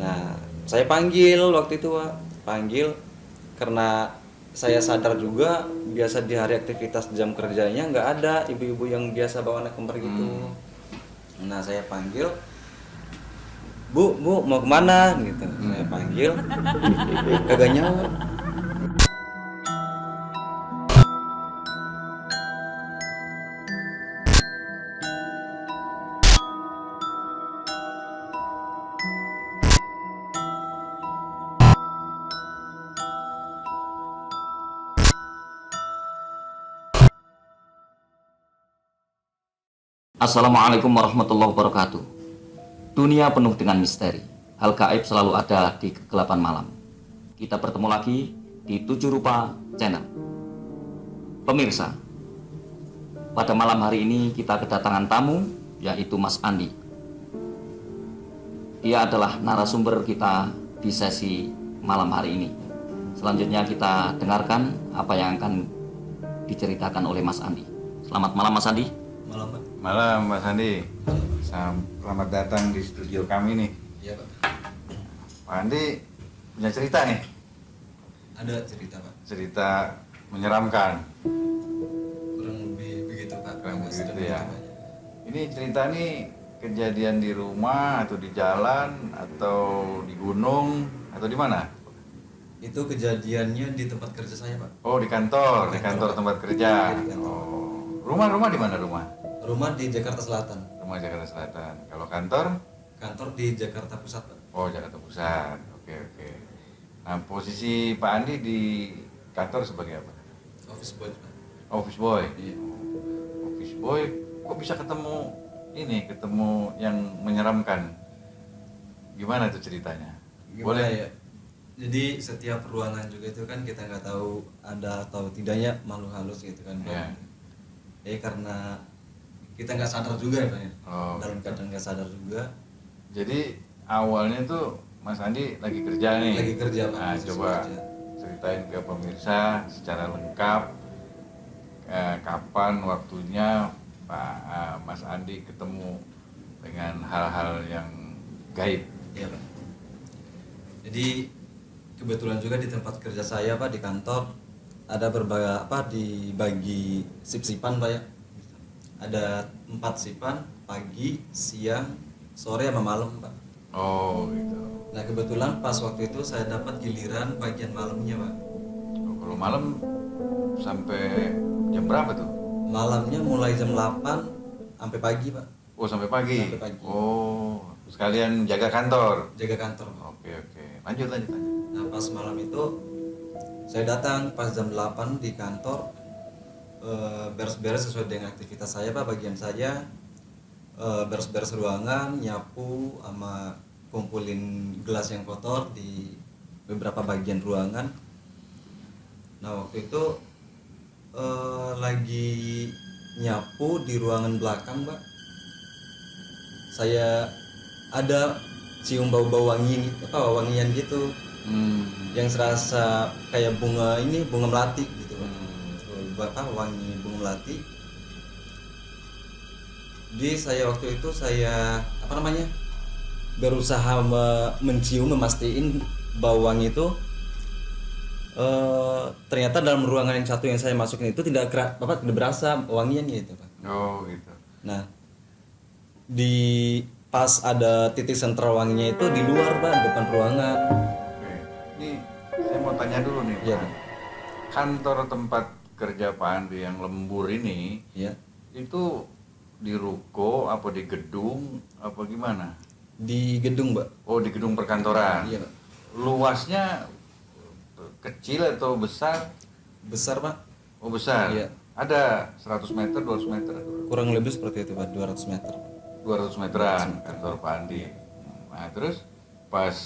Nah, saya panggil waktu itu Pak, panggil karena saya sadar juga biasa di hari aktivitas jam kerjanya nggak ada ibu-ibu yang biasa bawa anak kembar gitu. Nah, saya panggil, Bu, mau kemana? Gitu. Saya panggil, kagak nyawa. Assalamualaikum warahmatullahi wabarakatuh. Dunia penuh dengan misteri. Hal gaib selalu ada di kegelapan malam. Kita bertemu lagi di 7 Rupa Channel. Pemirsa, pada malam hari ini kita kedatangan tamu, yaitu Mas Andi. Dia adalah narasumber kita di sesi malam hari ini. Selanjutnya kita dengarkan apa yang akan diceritakan oleh Mas Andi. Selamat malam Mas Andi. Malam Pak. Malam Mas Andi. Selamat datang di studio kami nih. Iya Pak. Pak Andi punya cerita nih. Ada cerita Pak. Cerita menyeramkan. Kurang lebih begitu Pak. Kurang Agak begitu sedang ya. begitu, Pak. Ini cerita nih kejadian di rumah atau di jalan atau di gunung atau di mana? Itu kejadiannya di tempat kerja saya Pak. Oh, di kantor, Di di kantor, kantor Pak. tempat kerja. Iya, di kantor. Oh. Rumah di mana rumah? Rumah di Jakarta Selatan. Rumah Jakarta Selatan. Kalau kantor? Kantor di Jakarta Pusat Pak. Oh, Jakarta Pusat. Oke. Nah, posisi Pak Andi di kantor sebagai apa? Office boy Pak. Office boy. Iya. Office boy, kok bisa ketemu yang menyeramkan? Gimana tuh ceritanya? Gimana ya? Jadi setiap ruangan juga itu kan kita nggak tahu ada atau tidaknya makhluk halus gitu kan Pak. Iya. Karena kita nggak sadar juga ya Pak ya. Oh, Dalam keadaan nggak sadar juga. Jadi awalnya tuh Mas Andi lagi kerja nih. Lagi kerja, Pak. Nah, Masih coba kerja. ceritain ke pemirsa secara lengkap kapan waktunya Mas Andi ketemu dengan hal-hal yang gaib. Iya Pak. Jadi kebetulan juga di tempat kerja saya Pak, di kantor ada dibagi sip-sipan Pak ya. Ada 4 sipan, pagi, siang, sore sama malam Pak. Oh gitu. Nah kebetulan pas waktu itu saya dapat giliran bagian malamnya Pak. Oh, kalau malam sampai jam berapa tuh? Malamnya mulai jam 8 sampai pagi Pak. Oh, sampai pagi. Sampai pagi. Oh, sekalian jaga kantor. Jaga kantor Pak. Oke. Lanjut. Nah pas malam itu saya datang pas jam 8 di kantor, beres-beres sesuai dengan aktivitas saya Pak. Bagian saya beres-beres ruangan, nyapu sama kumpulin gelas yang kotor di beberapa bagian ruangan. Nah waktu itu lagi nyapu di ruangan belakang Pak, saya ada cium bau-bau wangian gitu, yang serasa kayak bunga melati gitu Pak. Wangi bunga melati. Jadi saya waktu itu berusaha mencium, memastiin bau wangi itu ternyata dalam ruangan yang satu yang saya masukin itu tidak berasa wangiannya itu Pak. Oh gitu. Nah di pas ada titik sentral wanginya itu di luar Pak, depan ruangan. Oke. Ini saya mau tanya dulu nih. Iya, Pak. Pak. Kantor tempat kerja Pak Andi yang lembur ini, Ya, itu di ruko apa di gedung apa gimana? di gedung Pak. Oh, di gedung perkantoran. Iya Pak. Luasnya kecil atau besar? Besar Pak. Oh, besar. Iya. Ada 100 meter, 200 meter? Kurang lebih seperti itu Pak, 200 meter. 200 meteran kantor Pak Andi. Nah, terus pas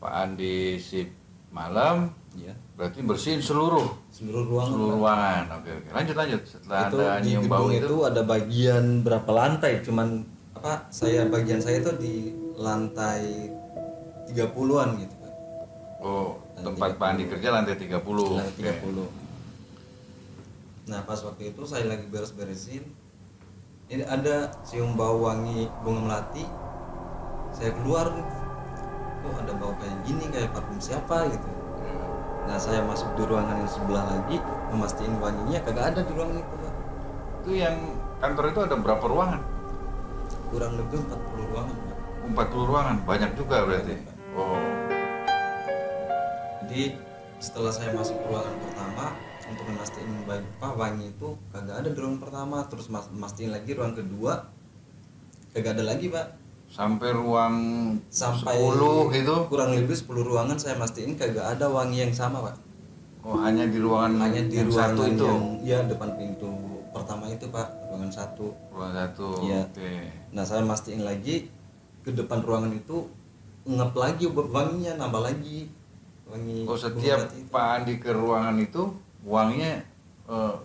Pak Andi shift malam, Ya. berarti bersihin seluruh Ruangan. Pak. ruangan. Oke. Lanjut. Setelah Itu Anda di nyium gedung bau itu ada bagian berapa lantai? Cuman bagian saya itu di lantai 30-an gitu Pak. oh, Lantai tempat Pak Andi kerja lantai 30. Lantai 30. Nah, pas waktu itu saya lagi beres-beresin. Ini ada cium bau wangi bunga melati. Saya keluar, kok ada bau kayak gini, kayak parfum siapa gitu. Nah saya masuk di ruangan yang sebelah lagi, memastiin wanginya kagak ada di ruangan itu Pak. Itu yang kantor itu ada berapa ruangan? Kurang lebih 40 ruangan Pak. 40 ruangan, banyak juga berarti. Oh, Jadi setelah saya masuk ke ruangan pertama untuk memastiin wangi itu kagak ada di ruangan pertama, terus mastiin lagi ruangan kedua kagak ada lagi Pak. sampai ruang Sampai 10 gitu. kurang lebih 10 ruangan saya mastiin kagak ada wangi yang sama Pak. Oh, hanya di ruangan Hanya di yang ruangan satu itu. yang ya depan pintu pertama itu Pak, ruangan satu. Ruangan satu. Iya. Oke. Nah saya mastiin lagi ke depan ruangan itu ngep lagi wanginya, nambah lagi wangi. Oh, setiap bunga itu. Pak Andi ke ruangan itu wanginya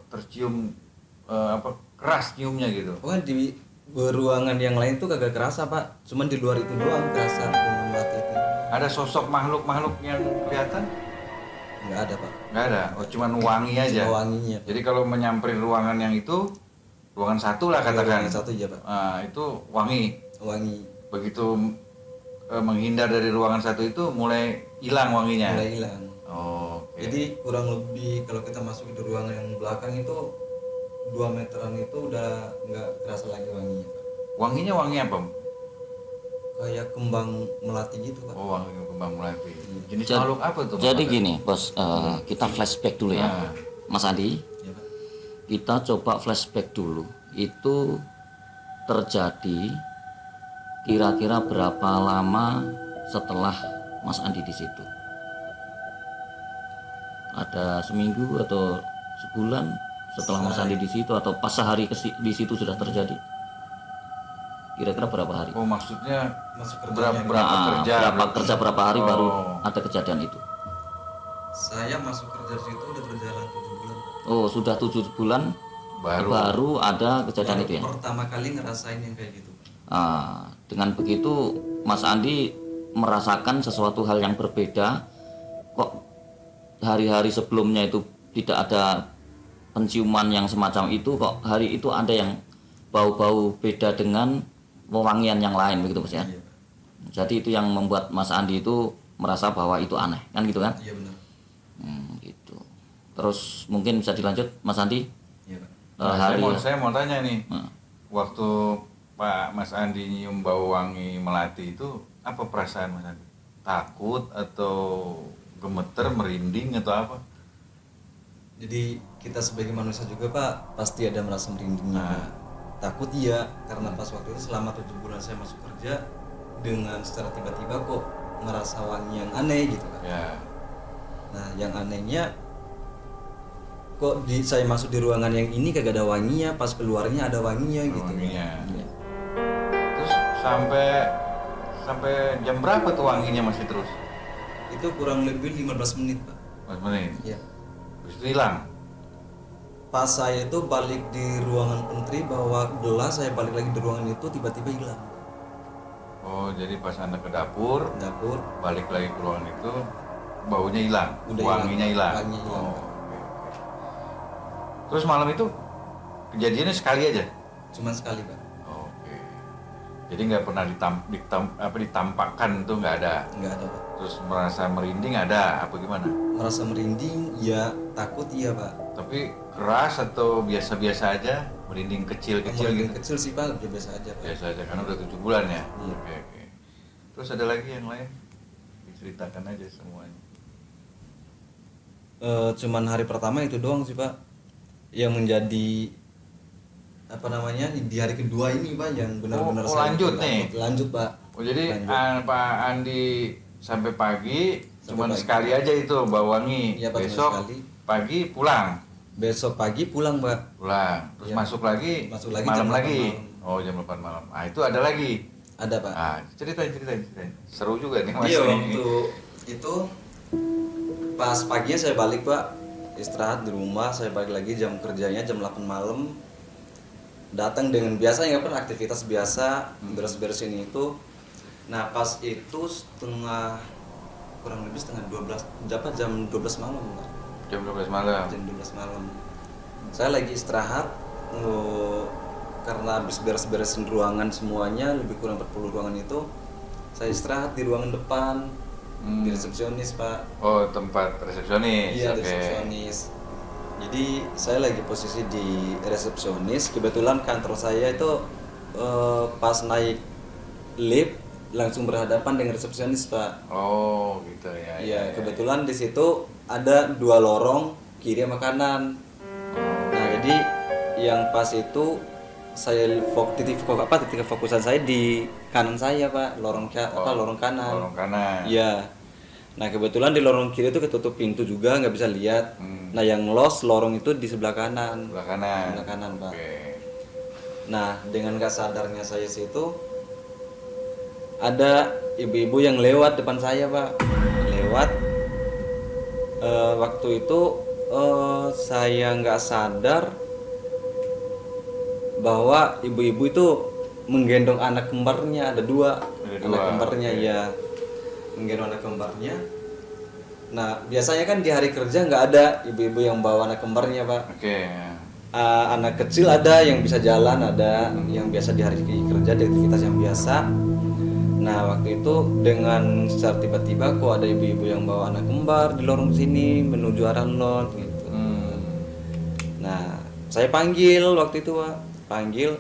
tercium apa keras ciumnya gitu. Pokoknya di ruangan yang lain tuh kagak kerasa Pak, cuman di luar itu doang kerasa bunga melati itu. Ada sosok makhluk-makhluk yang kelihatan? Nggak ada Pak, Nggak ada. Oh, cuman wangi aja. cuma wanginya. Jadi kalau menyamperin ruangan yang itu, ruangan satu lah katakan. Ruangan satu ya Pak, Nah, itu wangi. wangi Begitu menghindar dari ruangan satu itu mulai hilang wanginya. mulai hilang. Oh, oke. Jadi kurang lebih kalau kita masuk di ruangan yang belakang itu 2 meteran itu udah nggak kerasa lagi wanginya Pak. Wanginya wangi apa? Kayak kembang melati gitu Pak. Oh, wangi kembang melati. Jenis Jadi- makhluk apa tuh? Jadi Pak? gini bos, kita flashback dulu ya, Nah. Mas Andi. Ya Pak. Kita coba flashback dulu. Itu terjadi kira-kira berapa lama setelah Mas Andi di situ? Ada seminggu atau sebulan setelah Mas Andi di situ, atau pas sehari di situ sudah terjadi? Kira-kira berapa hari? Oh, maksudnya Masuk berapa, kerjanya. berapa Nah, kerja? berapa kerja berapa hari baru Oh. ada kejadian itu? Saya masuk kerja di situ udah berjalan 7 bulan Pak. Oh, sudah 7 bulan Baru. ada kejadian itu ya? Pertama kali ngerasain yang kayak gitu. Dengan begitu Mas Andi merasakan sesuatu hal yang berbeda. Kok hari-hari sebelumnya itu tidak ada penciuman yang semacam itu, kok hari itu ada yang bau-bau beda dengan wewangian yang lain begitu Mas ya? Iya Pak. Jadi itu yang membuat Mas Andi itu merasa bahwa itu aneh, kan gitu kan? Iya benar. Gitu. Terus mungkin bisa dilanjut Mas Andi. Iya Pak. Nah, saya mau tanya nih, Nah. waktu Pak Mas Andi nyium bau wangi melati itu apa perasaan Mas Andi? Takut atau gemeter, merinding atau apa? Jadi kita sebagai manusia juga Pak pasti ada merasa merindingnya. Nah. Pak. Takut iya, karena pas waktu itu selama 7 bulan saya masuk kerja dengan secara tiba-tiba kok merasa wangi yang aneh gitu kan. Ya, Nah yang anehnya kok saya masuk di ruangan yang ini kagak ada wanginya, pas keluarnya ada wanginya gitu. wanginya. Iya. Terus sampai jam berapa tuh wanginya masih terus? Itu kurang lebih 15 menit Pak. Mas menit. Iya. Terus itu hilang. Pas saya itu balik di ruangan pentri bawa gelas, saya balik lagi di ruangan itu tiba-tiba hilang. Oh, jadi pas Anda ke dapur, Dapur balik lagi ke ruangan itu, baunya hilang, Udah wanginya hilang. Wanginya hilang. Oh, oke. Terus malam itu kejadiannya sekali aja. cuman sekali Pak. Oke. Jadi nggak pernah ditampakkan tuh nggak ada. Nggak ada Pak. Terus merasa merinding ada apa gimana? Merasa merinding, ya takut iya Pak. Tapi keras atau biasa-biasa aja? Merinding kecil-kecil Merinding gitu? kecil sih Pak, biasa aja Pak. Biasa aja karena udah 7 bulan ya. Iya. Oke. Terus ada lagi yang lain? Diceritakan aja semuanya. Cuman hari pertama itu doang sih Pak yang menjadi apa namanya di hari kedua ini Pak yang benar-benar Oh, saya lanjut takut. nih? Lanjut Pak. Oh jadi Lanjut. Pak Andi sampai pagi Sampai cuman pagi. sekali aja itu bau wangi. Iya, Pak, cuma Besok sekali. pagi pulang. Besok pagi pulang Pak. Pulang. Terus Iya. masuk lagi. Masuk lagi malam jam 8 lagi. malam. Oh jam 8 malam. Ah itu ada lagi. Ada Pak. Ah ceritain. Seru juga nih Mas. Iya ini. waktu itu pas paginya saya balik Pak, istirahat di rumah, saya balik lagi jam kerjanya jam 8 malam. Datang dengan biasa ya kan aktivitas biasa, beres-beresin itu. Nah, pas itu kurang lebih setengah 12, dapat jam 12 malam Pak. Jam 12 malam. Jam 12 malam. Saya lagi istirahat karena habis beres-beresin ruangan semuanya, lebih kurang 40 ruangan itu. Saya istirahat di ruangan depan. di resepsionis pak. Oh, tempat resepsionis. Iya, Oke. resepsionis. Jadi saya lagi posisi di resepsionis. Kebetulan kantor saya itu pas naik lift langsung berhadapan dengan resepsionis pak. Oh, gitu ya. Iya, kebetulan di situ ada 2 lorong kiri sama kanan. Nah, jadi yang pas itu saya titik fokusan saya di kanan saya pak, lorong kanan. Lorong kanan. Iya. Nah kebetulan di lorong kiri itu ketutup pintu juga nggak bisa lihat. Hmm. Nah yang los lorong itu di sebelah kanan. Sebelah kanan. Sebelah kanan pak. Oke. Nah dengan nggak sadarnya saya situ ada ibu-ibu yang lewat depan saya pak. Lewat. Waktu itu saya nggak sadar bahwa ibu-ibu itu menggendong anak kembarnya, ada dua anak kembarnya ya, menggendong anak kembarnya. Nah biasanya kan di hari kerja nggak ada ibu-ibu yang bawa anak kembarnya pak. Oke. Anak kecil ada yang bisa jalan, ada yang biasa di hari kerja di aktivitas yang biasa. Nah waktu itu dengan secara tiba-tiba kok ada ibu-ibu yang bawa anak kembar di lorong sini menuju arah lot gitu. Nah saya panggil waktu itu pak, panggil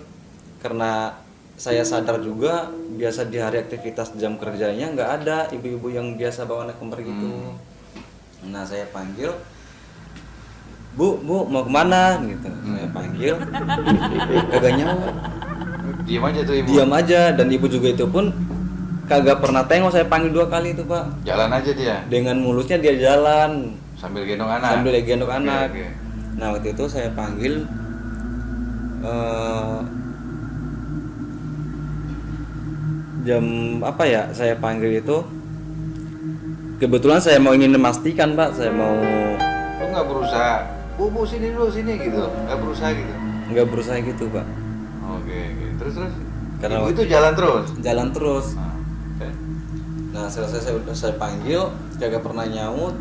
karena saya sadar juga biasa di hari aktivitas jam kerjanya nggak ada ibu-ibu yang biasa bawa anak kembar gitu. Nah saya panggil, bu mau kemana gitu. Saya panggil, kagak nyawa, Diam aja tuh ibu. diam aja, dan ibu juga itu pun kagak pernah tengok. Saya panggil 2 kali itu pak, Jalan aja dia dengan mulusnya dia jalan sambil gendong anak. sambil dia gendong anak. oke. Nah waktu itu saya panggil jam apa ya, saya panggil itu kebetulan saya mau ingin memastikan pak, saya mau Lu nggak berusaha, bu sini dulu sini gitu, nggak berusaha gitu. nggak berusaha gitu pak, Oke. Terus Karena ibu itu jalan terus. jalan terus. Nah, oke. Nah selesai saya panggil kagak pernah nyaut,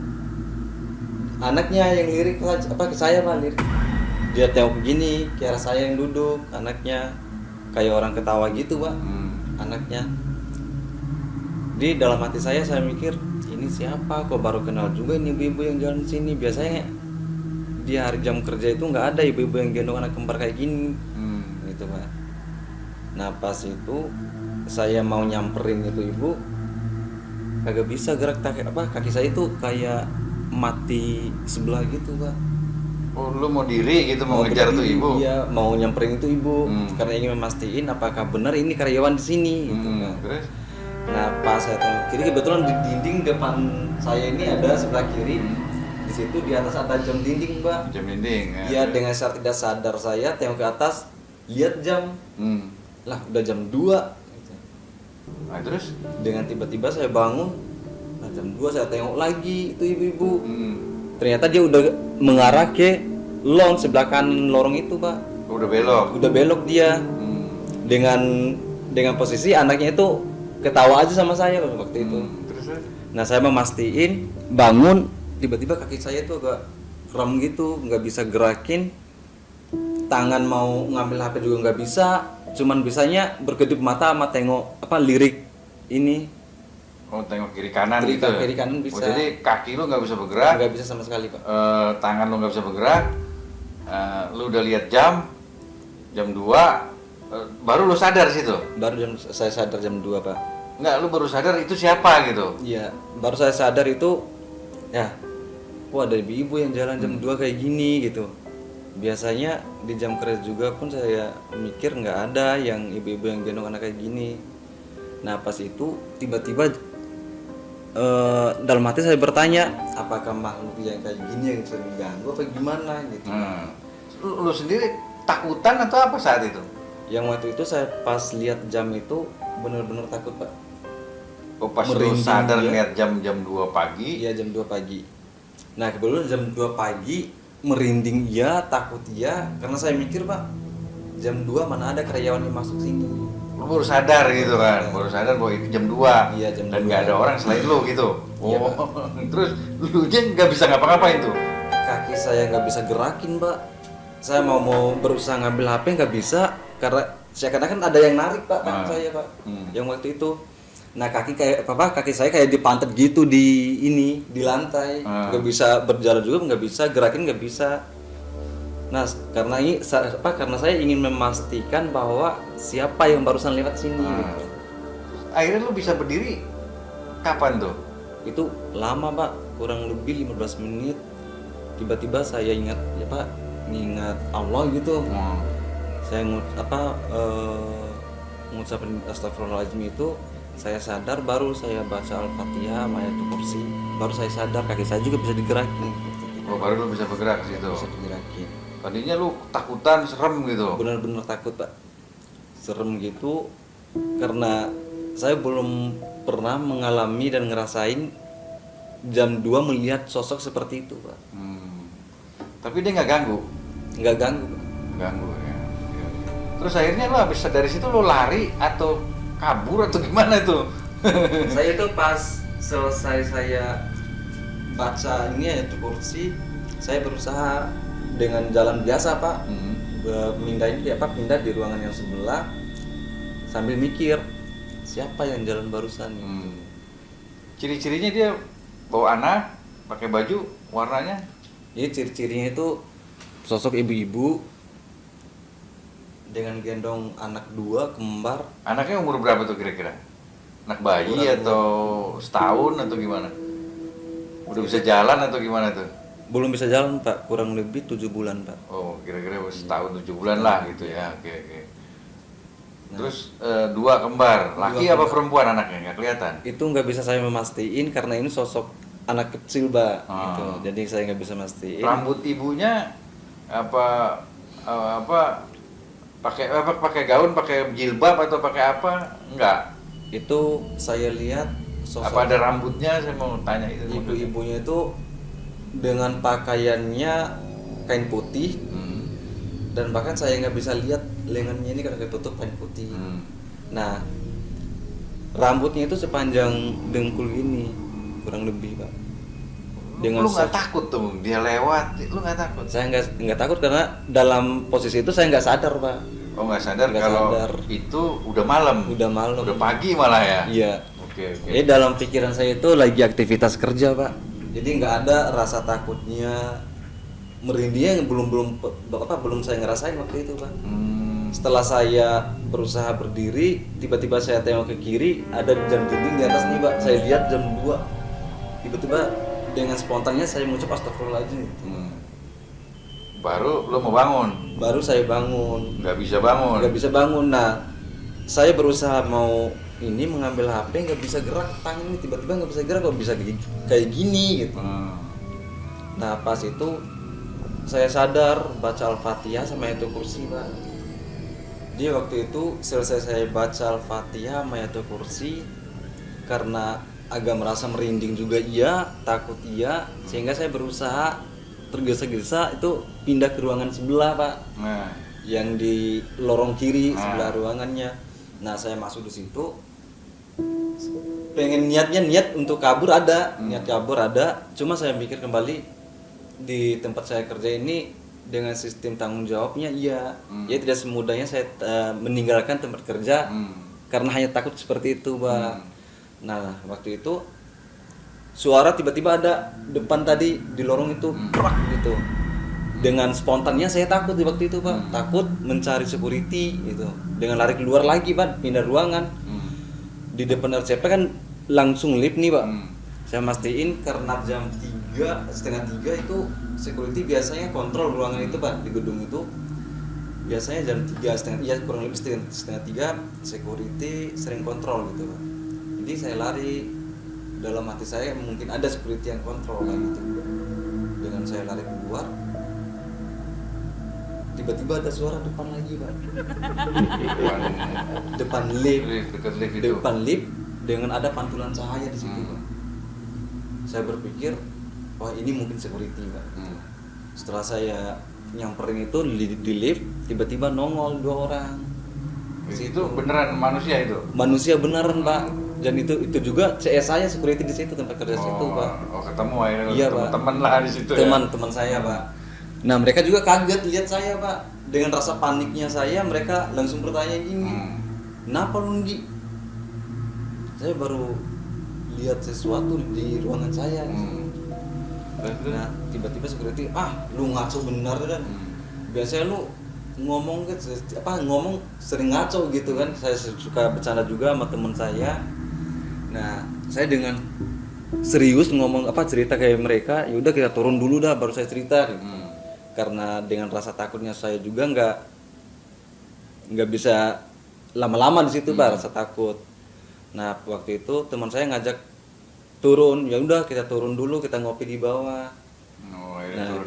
anaknya yang lirik ke saya pak, lirik, dia tengok begini ke arah saya yang duduk, anaknya kayak orang ketawa gitu pak. Anaknya di dalam hati saya mikir ini siapa, kok baru kenal juga ini ibu-ibu yang jalan sini. Biasanya di hari jam kerja itu nggak ada ibu-ibu yang gendong anak kembar kayak gini gitu pak. Nah pas itu saya mau nyamperin itu ibu, kagak bisa gerak kaki saya itu kayak mati sebelah gitu pak. Oh, lu mau diri gitu, mau ngejar tuh berdiri, ibu. iya mau nyamperin itu ibu karena ingin memastikan apakah benar ini karyawan di sini gitu kan. Terus Nah pas saya tengok kiri, kebetulan di dinding depan saya ini ada sebelah kiri, di situ di atas ada jam dinding pak. jam dinding ya. Iya, dengan secara tidak sadar saya tengok ke atas, lihat jam, lah udah jam 2 gitu. Nah, terus Dengan tiba-tiba saya bangun, nah jam 2 saya tengok lagi itu ibu-ibu. Ternyata dia udah mengarah ke lorong sebelah kanan lorong itu pak. udah belok. Udah belok dia. Dengan posisi anaknya itu ketawa aja sama saya waktu itu. Terus Nah saya memastiin bangun, tiba-tiba kaki saya tuh agak kram gitu, nggak bisa gerakin, tangan mau ngambil HP juga nggak bisa, cuman bisanya berkedip mata sama tengok lirik ini. oh, tengok kiri kanan gitu. Kiri kanan bisa. Oh, jadi kaki lu nggak bisa bergerak, Nggak bisa sama sekali pak. tangan lu nggak bisa bergerak. Lu udah lihat jam 2, baru lu sadar situ. Baru saya sadar jam 2 pak. Nggak, lu baru sadar itu siapa gitu. Iya, baru saya sadar itu ya, wah ada ibu-ibu yang jalan jam 2 kayak gini gitu. Biasanya di jam kerja juga pun saya mikir nggak ada yang ibu-ibu yang gendong anak kayak gini. Nah pas itu tiba-tiba dalam hati saya bertanya, apakah makhluk yang kayak gini yang sering ganggu apa gimana gitu. Lu sendiri takutan atau apa saat itu? Yang waktu itu saya pas lihat jam itu benar-benar takut pak. Oh, pas lu Merinding sadar dia. lihat jam 2 pagi. Iya jam 2 pagi. Nah kebetulan jam 2 pagi merinding ya, takut ya, karena saya mikir pak, jam 2 mana ada karyawan yang masuk sini. Lu baru sadar gitu kan, baru sadar bahwa itu jam 2. Iya, jam dan 2. nggak ada orang selain lu gitu. Iya, Oh, terus lu aja nggak bisa ngapa-ngapain tuh. Kaki saya nggak bisa gerakin pak. Saya mau berusaha ngambil HP nggak bisa karena saya kan ada yang narik pak tangan saya pak. Yang waktu itu Nah kaki saya kayak dipantat gitu di lantai, nggak bisa berjalan juga, nggak bisa gerakin, nggak bisa. Nah karena saya ingin memastikan bahwa siapa yang barusan lewat sini. Gitu. Akhirnya lu bisa berdiri kapan tuh? Itu lama pak, kurang lebih 15 menit. Tiba-tiba saya ingat ingat Allah gitu. Saya mengucapkan astagfirullahaladzim itu, saya sadar, baru saya baca Al-Fatihah, Ayatul Kursi, baru saya sadar kaki saya juga bisa digerakin. Oh, baru lu bisa bergerak di situ. Bisa digerakin. Tadinya lu takutan, serem gitu. Benar-benar takut pak, serem gitu, karena saya belum pernah mengalami dan ngerasain jam 2 melihat sosok seperti itu pak. Tapi dia nggak ganggu? Nggak ganggu pak. Ganggu ya. Terus akhirnya lu habis dari situ lu lari atau kabur atau gimana itu? Saya itu pas selesai saya baca ini Ayatul Kursi, saya berusaha dengan jalan biasa pak, pindah di ruangan yang sebelah sambil mikir siapa yang jalan barusan. Ciri-cirinya dia bawa anak, pakai baju warnanya? Ini ciri-cirinya itu sosok ibu-ibu dengan gendong anak 2 kembar. Anaknya umur berapa tuh kira-kira? Anak bayi atau setahun atau gimana? Udah bisa jalan atau gimana tuh? Belum bisa jalan pak, kurang lebih 7 bulan pak. Oh, kira-kira setahun 7 bulan lah gitu ya. Oke. Terus 2 kembar, laki apa perempuan anaknya? Nggak kelihatan? Itu nggak bisa saya memastiin karena ini sosok anak kecil pak. Gitu. Jadi saya nggak bisa mastiin. Rambut ibunya pakai gaun, pakai jilbab atau pakai apa? Enggak. Itu saya lihat sosok Apa ada rambutnya? Saya mau tanya itu. ibu-ibunya itu dengan pakaiannya kain putih, dan bahkan saya nggak bisa lihat lengannya ini karena ketutup kain putih. Nah rambutnya itu sepanjang dengkul ini kurang lebih pak. Lu nggak takut tuh dia lewat? Lu nggak takut? Saya nggak takut karena dalam posisi itu saya nggak sadar pak. Oh, nggak sadar Nggak kalau sadar. itu udah malam. Udah malam. Udah pagi malah ya. Iya. Oke. Jadi dalam pikiran saya itu lagi aktivitas kerja pak. Jadi nggak ada rasa takutnya, merindingnya belum saya ngerasain waktu itu pak. Setelah saya berusaha berdiri, tiba-tiba saya tengok ke kiri, ada jam dinding di atas nih pak. Saya lihat jam 2. Tiba-tiba dengan spontannya saya mengucap astagfirullahaladzim. Baru lo mau bangun? Baru saya bangun. Nggak bisa bangun? Nggak bisa bangun. Nah, saya berusaha mau mengambil HP, nggak bisa gerak, tangan ini tiba-tiba nggak bisa gerak, kok bisa kayak gini gitu. Nah pas itu saya sadar, baca Al-Fatihah sama Ayatul Kursi pak. Dia waktu itu selesai saya baca Al-Fatihah sama Ayatul Kursi, karena agak merasa merinding juga iya, takut iya, sehingga saya berusaha tergesa-gesa itu pindah ke ruangan sebelah pak, yang di lorong kiri sebelah ruangannya. Nah saya masuk di situ, pengen niat untuk kabur ada, niat kabur ada, cuma saya mikir kembali di tempat saya kerja ini dengan sistem tanggung jawabnya iya, ya tidak semudahnya saya meninggalkan tempat kerja karena hanya takut seperti itu pak. Nah waktu itu suara tiba-tiba ada depan tadi di lorong itu prak gitu. Dengan spontannya saya takut di waktu itu pak, takut mencari security gitu. Dengan lari keluar lagi pak, pindah ruangan. Di depan RCP kan langsung lift nih pak. Saya mastiin karena jam 2:30 itu security biasanya kontrol ruangan itu pak, di gedung itu. Biasanya jam 3:30, ya kurang lebih setengah 3 security sering kontrol gitu pak. Jadi saya lari, dalam hati saya mungkin ada security yang kontrol lah gitu. Dengan saya lari keluar, tiba-tiba ada suara depan lagi pak. Depan lift, dekat lift itu. depan lift dengan ada pantulan cahaya di situ pak. Saya berpikir, wah ini mungkin security pak. Setelah saya nyamperin itu di lift, tiba-tiba nongol 2 orang. Itu beneran manusia itu? Manusia beneran pak. Dan itu juga CS saya security di situ, tempat kerja situ pak. Oh ketemu akhirnya. Iya, ketemu Pak. teman lah di situ. Teman-teman saya pak. Nah mereka juga kaget lihat saya pak. Dengan rasa paniknya saya, mereka langsung bertanya gini, kenapa lu Nggi? saya baru lihat sesuatu di ruangan saya. Nah tiba-tiba security, lu ngaco benar kan. Biasanya lu ngomong kan ngomong sering ngaco gitu kan. Saya suka bercanda juga sama teman saya. Nah saya dengan serius ngomong cerita kayak mereka, ya udah kita turun dulu dah baru saya cerita gitu. Karena dengan rasa takutnya saya juga nggak bisa lama-lama di situ Pak, rasa takut. Nah waktu itu teman saya ngajak turun, ya udah kita turun dulu, kita ngopi di bawah. Nah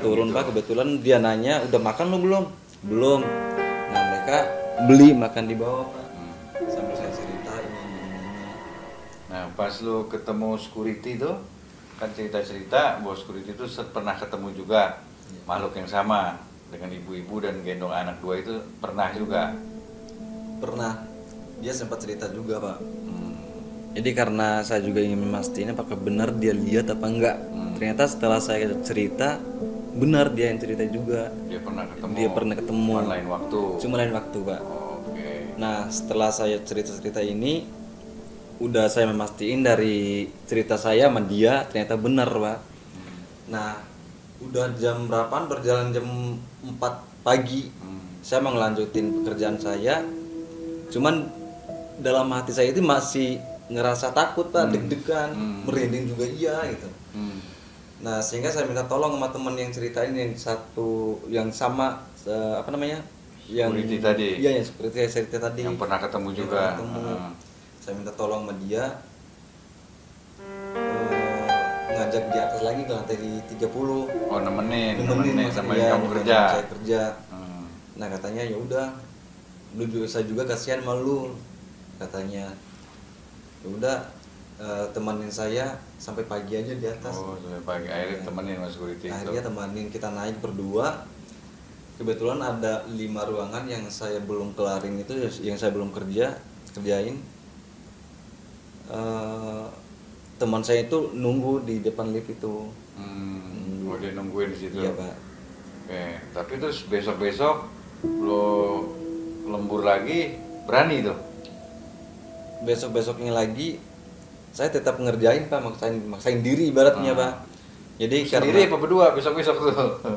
turun gitu. Pak, kebetulan dia nanya udah makan lo belum. Nah mereka beli makan di bawah Pak, sambil saya ceritain ini. Nah pas lu ketemu security tuh kan cerita-cerita bahwa security itu pernah ketemu juga makhluk yang sama dengan ibu-ibu dan gendong anak 2 itu pernah juga. Pernah, dia sempat cerita juga Pak. Jadi karena saya juga ingin memastikan apakah benar dia lihat apa enggak. Ternyata setelah saya cerita, benar dia yang cerita juga. Dia pernah ketemu. Cuma lain waktu Pak. Oke. Nah setelah saya cerita ini, udah saya memastikan dari cerita saya sama dia ternyata benar Pak. Nah udah jam berapaan, berjalan jam 4 pagi. Saya mau ngelanjutin pekerjaan saya. Cuman dalam hati saya itu masih ngerasa takut Pak, deg-degan, merinding juga iya gitu. Nah sehingga saya minta tolong sama teman yang ceritain yang sama yang Security tadi. Iya yang seperti saya cerita tadi. Yang pernah ketemu juga. Saya minta tolong sama dia, ngajak di atas lagi ke lantai di 30. Oh nemenin sama ya, kamu kerja. Saya kerja. Nah katanya ya udah, saya juga kasihan sama lu katanya. Ya udah, temanin saya sampai pagi aja di atas. Oh sampai pagi akhirnya temenin mas security itu. Akhirnya temanin, kita naik berdua. Kebetulan ada 5 ruangan yang saya belum kelarin itu, yang saya belum kerjain. Teman saya itu nunggu di depan lift itu. Oh dia nungguin di situ. Iya Pak. Oke, tapi terus besok lo lembur lagi berani tuh? Besoknya lagi saya tetap ngerjain Pak, maksain diri ibaratnya Pak. Jadi Sendiri apa berdua besok tuh?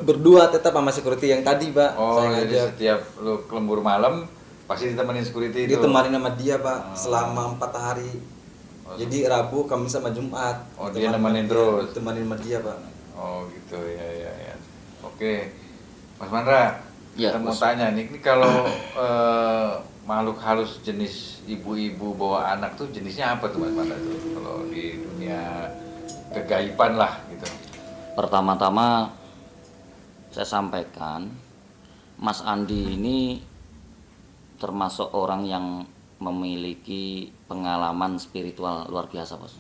berdua tetap sama security yang tadi Pak. Oh Saya jadi ngajak. setiap lo lembur malam pasti ditemenin security itu? Ditemanin sama dia Pak selama 4 hari. Jadi Rabu, Kamis sama Jumat. Oh dia nemenin terus? Temanin sama dia Pak. Oh gitu ya. Oke, Mas Mandra, Ya, kita mau Mas. tanya nih, ini kalau makhluk halus jenis ibu-ibu bawa anak tuh jenisnya apa tuh Mas Mandra tuh? Kalau di dunia kegaiban lah gitu. Pertama-tama saya sampaikan, Mas Andi ini termasuk orang yang memiliki pengalaman spiritual luar biasa Bos.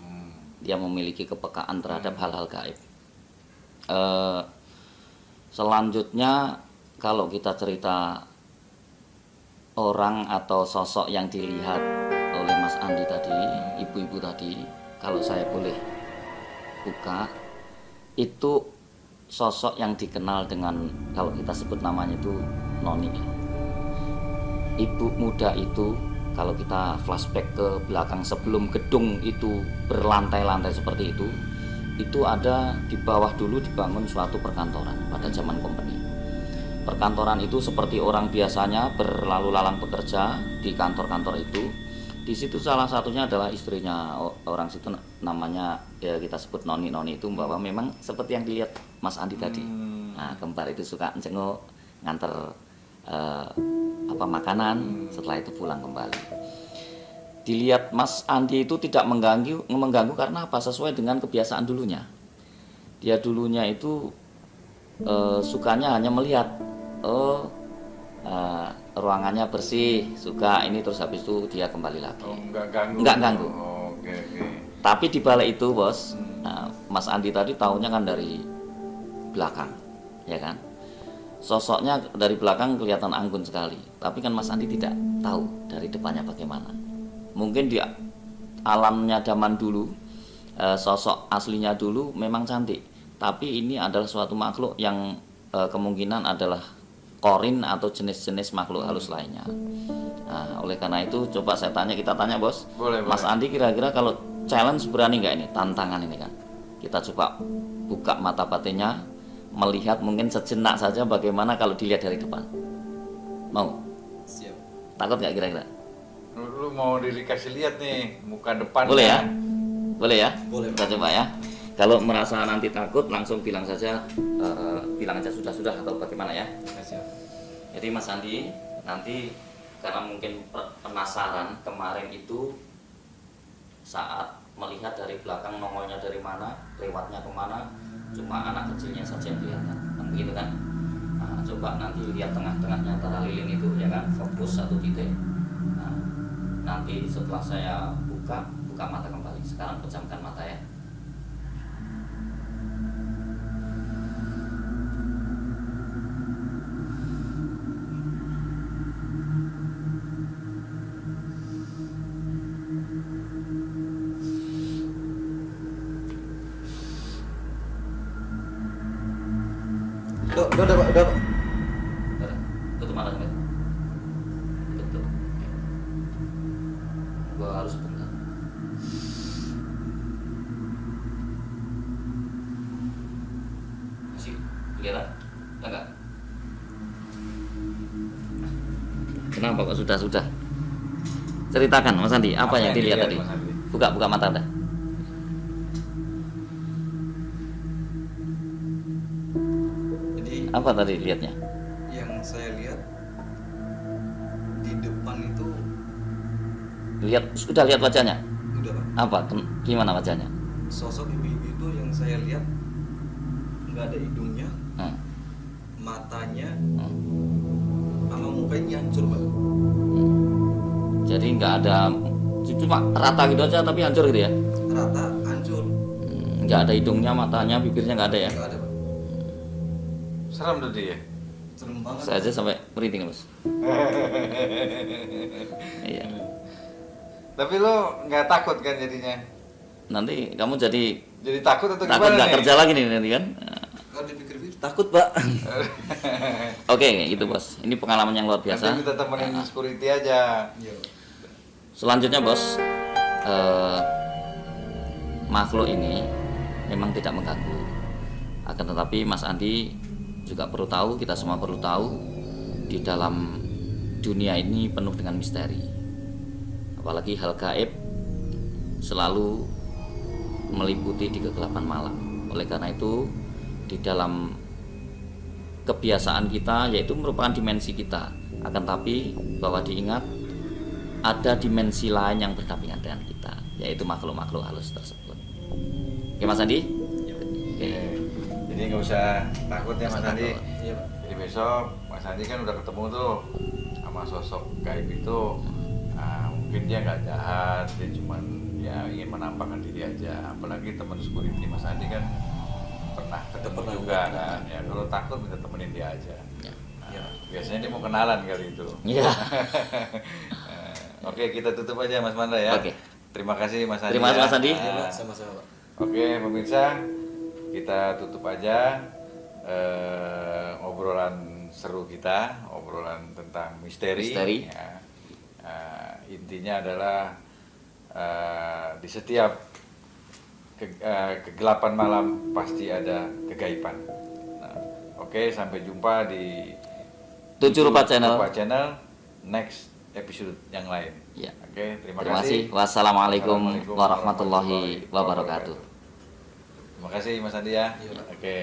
Dia memiliki kepekaan terhadap hal-hal gaib. Selanjutnya kalau kita cerita orang atau sosok yang dilihat oleh Mas Andi tadi, ibu-ibu tadi, kalau saya boleh buka, itu sosok yang dikenal dengan, kalau kita sebut namanya itu Noni. Ibu muda itu, kalau kita flashback ke belakang sebelum gedung itu berlantai-lantai seperti itu ada di bawah dulu dibangun suatu perkantoran pada zaman company. Perkantoran itu seperti orang biasanya berlalu lalang bekerja di kantor-kantor itu. Di situ salah satunya adalah istrinya orang situ, namanya ya kita sebut Noni itu, bahwa memang seperti yang dilihat Mas Andi tadi. Nah, kembar itu suka jenguk, nganter makanan, setelah itu pulang kembali. Dilihat Mas Andi itu tidak mengganggu karena apa? Sesuai dengan kebiasaan dulunya. Dia dulunya itu sukanya hanya melihat, ruangannya bersih, suka ini, terus habis itu dia kembali lagi. Oh, enggak ganggu. Oh, oke. Tapi di balik itu Bos, Mas Andi tadi tahunya kan dari belakang, ya kan? Sosoknya dari belakang kelihatan anggun sekali, tapi kan Mas Andi tidak tahu dari depannya bagaimana. Mungkin di alamnya zaman dulu, sosok aslinya dulu memang cantik, tapi ini adalah suatu makhluk yang kemungkinan adalah korin atau jenis-jenis makhluk halus lainnya. Nah, oleh karena itu coba kita tanya bos. Boleh, Mas boleh. Andi kira-kira kalau challenge berani nggak ini, tantangan ini kan? Kita coba buka mata batinnya, melihat mungkin sejenak saja bagaimana kalau dilihat dari depan. Mau? Siap. Takut nggak kira-kira? Lu mau dikasih lihat nih muka depannya. Boleh ya? Boleh ya? Boleh, Kita coba ya. Kalau merasa nanti takut langsung bilang saja, bilang aja sudah atau bagaimana ya. Siap. Jadi Mas Andi nanti karena mungkin penasaran kemarin itu saat melihat dari belakang nongolnya dari mana, lewatnya kemana, cuma anak kecilnya saja yang kelihatan, kan begitu kan? Nah, coba nanti lihat tengah-tengahnya antara lilin itu ya kan, fokus satu titik. Nah, nanti setelah saya buka mata kembali. Sekarang pejamkan mata ya. Udah, Pak. Tutup mata sampai. Tutup. Gua harus bentar. Masih kelihatan? Enggak? Kenapa kok sudah? Ceritakan Mas Andi, apa yang dilihat tadi? Mas Andi? Buka mata Anda. Jadi Apa tadi lihatnya? yang saya lihat di depan itu Sudah lihat wajahnya? udah, Pak. Apa? Gimana wajahnya? Sosok ibu-ibu itu yang saya lihat nggak ada hidungnya, Hmm. matanya, Hmm. sama mukanya hancur, Pak. Jadi nggak ada, cuma rata gitu aja tapi hancur gitu ya? Rata hancur. Nggak ada hidungnya, matanya, bibirnya nggak ada ya? Nggak ada, Pak. Serem tuh dia. Serem banget. Saya aja sampai merinding bos. Iya. Tapi lo nggak takut kan jadinya? Nanti kamu jadi Jadi takut atau takut gimana nggak nih? kerja lagi nih nanti kan? Kalau dipikir-pikir takut, Pak. Oke, gitu bos. Ini pengalaman yang luar biasa. Nanti kita temenin security aja. Iya. Selanjutnya bos, makhluk ini memang tidak mengganggu. Akan tetapi Mas Andi juga perlu tahu, kita semua perlu tahu, di dalam dunia ini penuh dengan misteri. Apalagi hal gaib selalu meliputi di kegelapan malam. Oleh karena itu, di dalam kebiasaan kita, yaitu merupakan dimensi kita, akan tapi bahwa diingat ada dimensi lain yang berdampingan dengan kita, yaitu makhluk-makhluk halus tersebut. Oke Mas Andi? Oke. Jadi nggak usah takut ya Mas Nggak usah Andi. takut. Iya, Pak. Jadi besok Mas Andi kan udah ketemu tuh sama sosok gaib itu. Nah, mungkin dia nggak jahat, dia cuma ya ingin menampakkan diri aja. Apalagi teman security Mas Andi kan pernah ketemu Pernah juga lihat. kan. Ya kalau takut minta temenin dia aja. Ya. Nah, Ya. biasanya dia mau kenalan kali itu. Iya. Oke, kita tutup aja Mas Mandra ya. Oke. Terima kasih Mas Andi. Terima kasih, ya. Mas Andi. Iya, Nah, Pak. Sama-sama, Pak. Oke pemirsa, kita tutup aja obrolan seru kita, obrolan tentang misteri. Misteri. Ya. Intinya adalah di setiap kegelapan malam pasti ada kegaiban. Nah, oke, sampai jumpa di Tujuh Rupa Channel. Rupa Channel next episode yang lain. Ya. Oke, terima Terima kasih. kasih. Wassalamualaikum Assalamualaikum warahmatullahi wabarakatuh. Terima kasih Mas Andi ya. Iya, Pak. Oke.